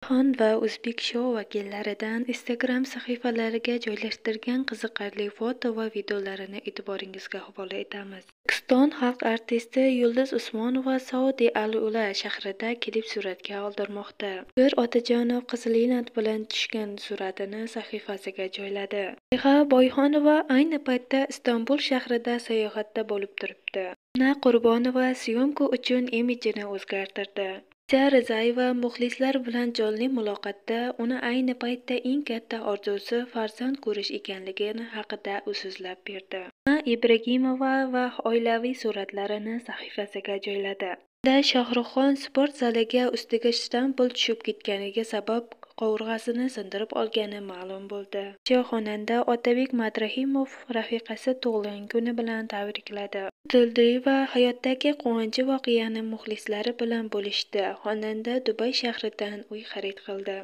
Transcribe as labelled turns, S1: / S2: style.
S1: Xon va O'zbek Show vakillaridan Instagram sahifalariga joylashtirgan qiziqarli foto va videolarini e'tiboringizga havola etamiz. O'zbekiston xalq artisti Yulduz Usmonova Saudiya Al-Ula shahrida klip suratga oldirmoqda. Zoir Otajonov qizil bilan tushgan suratini sahifasiga joyladi. Samiha Boyxonova ayni paytda Istanbul shahrida sayohatda bo'lib turibdi. Anna Qurbonova syomka uchun imijini o'zgartirdi. Alisha Rizayeva muxlislar bilan jonli muloqotda uni ayni paytda eng katta orzusi farzand ko'rish ekanligi haqida so'zlab berdi. Anna Ibragimova va oilaviy suratlarini sahifasiga joyladi. Unda Shohruxxon sport zaliga ustiga shtampl tushib ketganiga sabab qovurg'asini sindirib olgani ma'lum bo'ldi. Xonanda Otabek Madrahimov rafiqasi tug'ilgan kuni bilan tabrikladi. Dildieva hayotdagi quvonchi voqeani muxlislari bilan bo'lishdi. Xonanda Dubay shahridan uy xarid qildi.